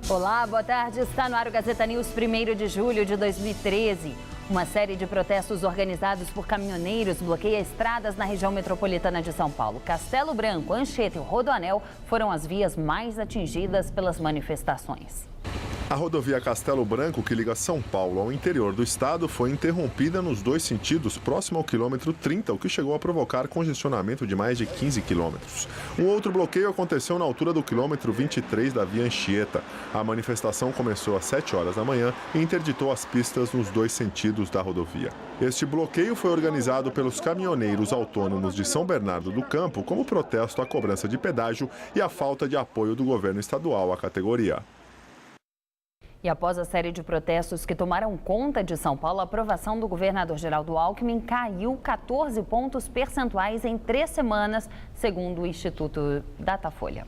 Olá, boa tarde. Está no ar o Gazeta News, 1º de julho de 2013. Uma série de protestos organizados por caminhoneiros bloqueia estradas na região metropolitana de São Paulo. Castelo Branco, Anchieta e Rodoanel foram as vias mais atingidas pelas manifestações. A rodovia Castelo Branco, que liga São Paulo ao interior do estado, foi interrompida nos dois sentidos, próximo ao quilômetro 30, o que chegou a provocar congestionamento de mais de 15 quilômetros. Um outro bloqueio aconteceu na altura do quilômetro 23 da via Anchieta. A manifestação começou às 7 horas da manhã e interditou as pistas nos dois sentidos da rodovia. Este bloqueio foi organizado pelos caminhoneiros autônomos de São Bernardo do Campo como protesto à cobrança de pedágio e à falta de apoio do governo estadual à categoria. E após a série de protestos que tomaram conta de São Paulo, a aprovação do governador Geraldo Alckmin caiu 14 pontos percentuais em 3 semanas, segundo o Instituto Datafolha.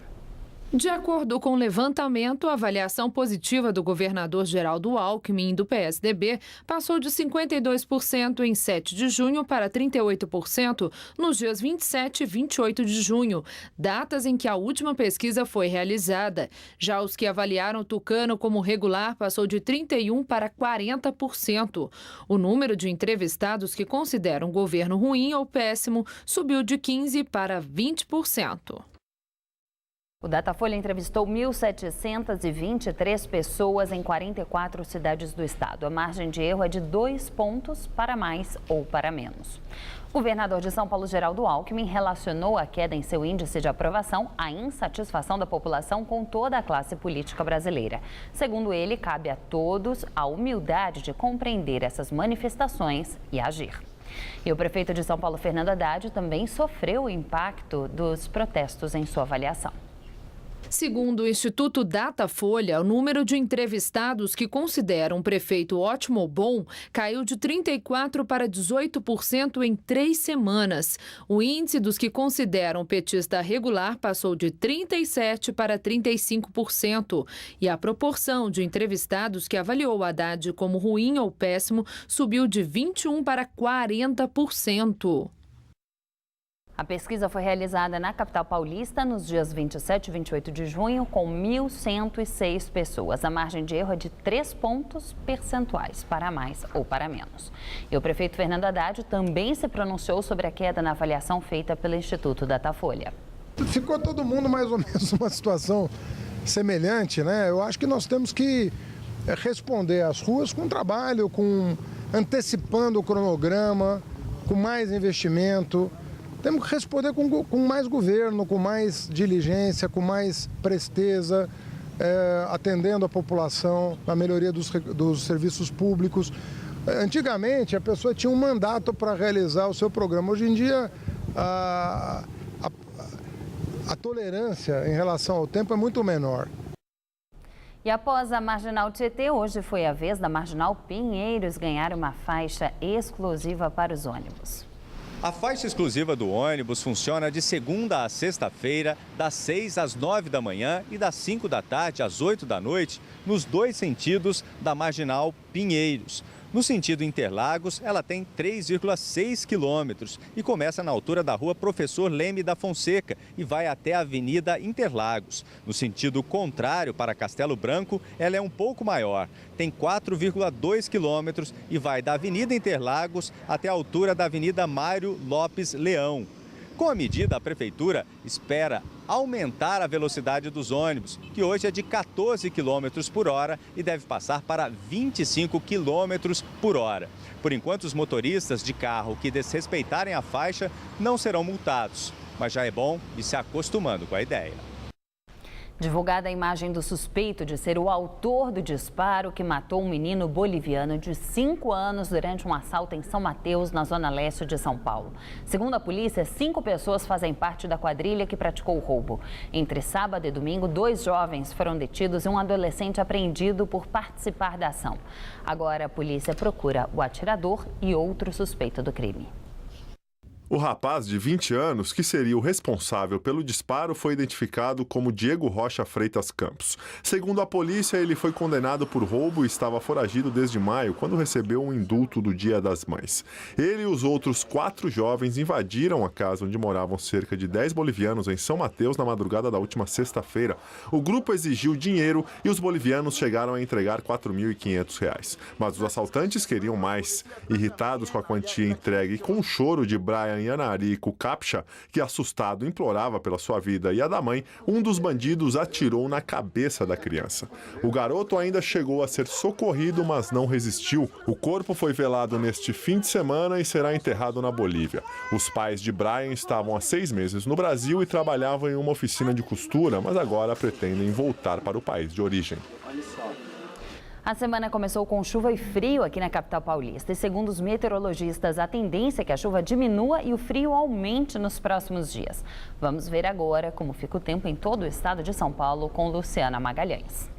De acordo com o levantamento, a avaliação positiva do governador Geraldo Alckmin, do PSDB, passou de 52% em 7 de junho para 38% nos dias 27 e 28 de junho, datas em que a última pesquisa foi realizada. Já os que avaliaram Tucano como regular passou de 31% para 40%. O número de entrevistados que consideram o governo ruim ou péssimo subiu de 15% para 20%. O Datafolha entrevistou 1.723 pessoas em 44 cidades do estado. A margem de erro é de 2 pontos para mais ou para menos. O governador de São Paulo, Geraldo Alckmin, relacionou a queda em seu índice de aprovação à insatisfação da população com toda a classe política brasileira. Segundo ele, cabe a todos a humildade de compreender essas manifestações e agir. E o prefeito de São Paulo, Fernando Haddad, também sofreu o impacto dos protestos em sua avaliação. Segundo o Instituto Datafolha, o número de entrevistados que consideram o prefeito ótimo ou bom caiu de 34% para 18% em 3 semanas. O índice dos que consideram o petista regular passou de 37% para 35%. E a proporção de entrevistados que avaliou o Haddad como ruim ou péssimo subiu de 21% para 40%. A pesquisa foi realizada na capital paulista nos dias 27 e 28 de junho, com 1.106 pessoas. A margem de erro é de 3 pontos percentuais, para mais ou para menos. E o prefeito Fernando Haddad também se pronunciou sobre a queda na avaliação feita pelo Instituto Datafolha. Ficou todo mundo mais ou menos numa situação semelhante, né? Eu acho que nós temos que responder às ruas com trabalho, antecipando o cronograma, com mais investimento. Temos que responder com mais governo, com mais diligência, com mais presteza, atendendo a população, na melhoria dos serviços públicos. Antigamente, a pessoa tinha um mandato para realizar o seu programa. Hoje em dia, a tolerância em relação ao tempo é muito menor. E após a Marginal Tietê, hoje foi a vez da Marginal Pinheiros ganhar uma faixa exclusiva para os ônibus. A faixa exclusiva do ônibus funciona de segunda a sexta-feira, das 6 às 9 da manhã e das 5 da tarde às 8 da noite, nos dois sentidos da Marginal Pinheiros. No sentido Interlagos, ela tem 3,6 quilômetros e começa na altura da rua Professor Leme da Fonseca e vai até a Avenida Interlagos. No sentido contrário, para Castelo Branco, ela é um pouco maior, tem 4,2 quilômetros e vai da Avenida Interlagos até a altura da Avenida Mário Lopes Leão. Com a medida, a Prefeitura espera aumentar a velocidade dos ônibus, que hoje é de 14 km por hora e deve passar para 25 km por hora. Por enquanto, os motoristas de carro que desrespeitarem a faixa não serão multados, mas já é bom ir se acostumando com a ideia. Divulgada a imagem do suspeito de ser o autor do disparo que matou um menino boliviano de 5 anos durante um assalto em São Mateus, na zona leste de São Paulo. Segundo a polícia, 5 pessoas fazem parte da quadrilha que praticou o roubo. Entre sábado e domingo, 2 jovens foram detidos e um adolescente apreendido por participar da ação. Agora a polícia procura o atirador e outro suspeito do crime. O rapaz de 20 anos, que seria o responsável pelo disparo, foi identificado como Diego Rocha Freitas Campos. Segundo a polícia, ele foi condenado por roubo e estava foragido desde maio, quando recebeu um indulto do Dia das Mães. Ele e os outros 4 jovens invadiram a casa onde moravam cerca de 10 bolivianos em São Mateus na madrugada da última sexta-feira. O grupo exigiu dinheiro e os bolivianos chegaram a entregar R$ 4.500. Mas os assaltantes queriam mais. Irritados com a quantia entregue e com o choro de Brian Yanarico Capcha, que assustado implorava pela sua vida e a da mãe, um dos bandidos atirou na cabeça da criança. O garoto ainda chegou a ser socorrido, mas não resistiu. O corpo foi velado neste fim de semana e será enterrado na Bolívia. Os pais de Brian estavam há 6 meses no Brasil e trabalhavam em uma oficina de costura, mas agora pretendem voltar para o país de origem. A semana começou com chuva e frio aqui na capital paulista. E segundo os meteorologistas, a tendência é que a chuva diminua e o frio aumente nos próximos dias. Vamos ver agora como fica o tempo em todo o estado de São Paulo com Luciana Magalhães.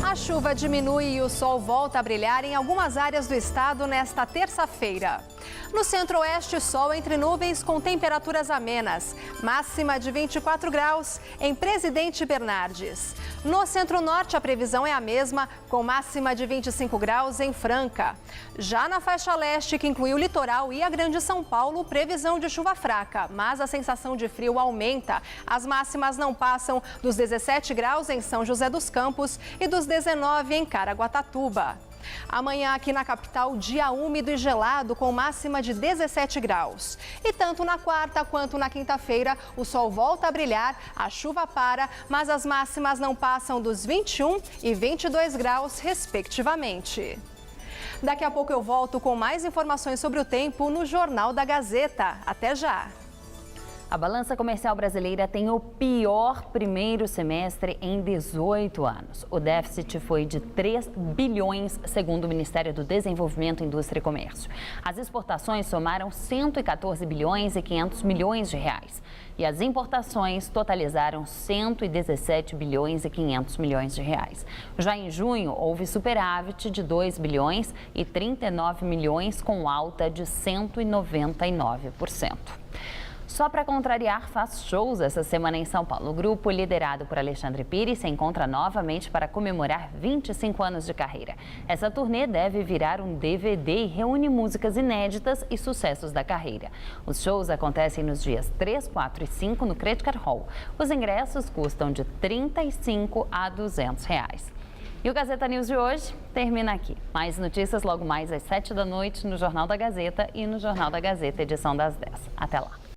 A chuva diminui e o sol volta a brilhar em algumas áreas do estado nesta terça-feira. No centro-oeste, sol entre nuvens com temperaturas amenas, máxima de 24 graus em Presidente Bernardes. No centro-norte, a previsão é a mesma, com máxima de 25 graus em Franca. Já na faixa leste, que inclui o litoral e a Grande São Paulo, previsão de chuva fraca, mas a sensação de frio aumenta. As máximas não passam dos 17 graus em São José dos Campos e dos 19 em Caraguatatuba. Amanhã aqui na capital, dia úmido e gelado com máxima de 17 graus. E tanto na quarta quanto na quinta-feira, o sol volta a brilhar, a chuva para, mas as máximas não passam dos 21 e 22 graus, respectivamente. Daqui a pouco eu volto com mais informações sobre o tempo no Jornal da Gazeta. Até já! A balança comercial brasileira tem o pior primeiro semestre em 18 anos. O déficit foi de 3 bilhões, segundo o Ministério do Desenvolvimento, Indústria e Comércio. As exportações somaram 114 bilhões e 500 milhões de reais. E as importações totalizaram 117 bilhões e 500 milhões de reais. Já em junho, houve superávit de 2 bilhões e 39 milhões, com alta de 199%. Só para contrariar, faz shows essa semana em São Paulo. O grupo, liderado por Alexandre Pires, se encontra novamente para comemorar 25 anos de carreira. Essa turnê deve virar um DVD e reúne músicas inéditas e sucessos da carreira. Os shows acontecem nos dias 3, 4 e 5 no Credit Card Hall. Os ingressos custam de R$ 35 a R$ 200. E o Gazeta News de hoje termina aqui. Mais notícias logo mais às 7 da noite no Jornal da Gazeta e no Jornal da Gazeta, edição das 10. Até lá.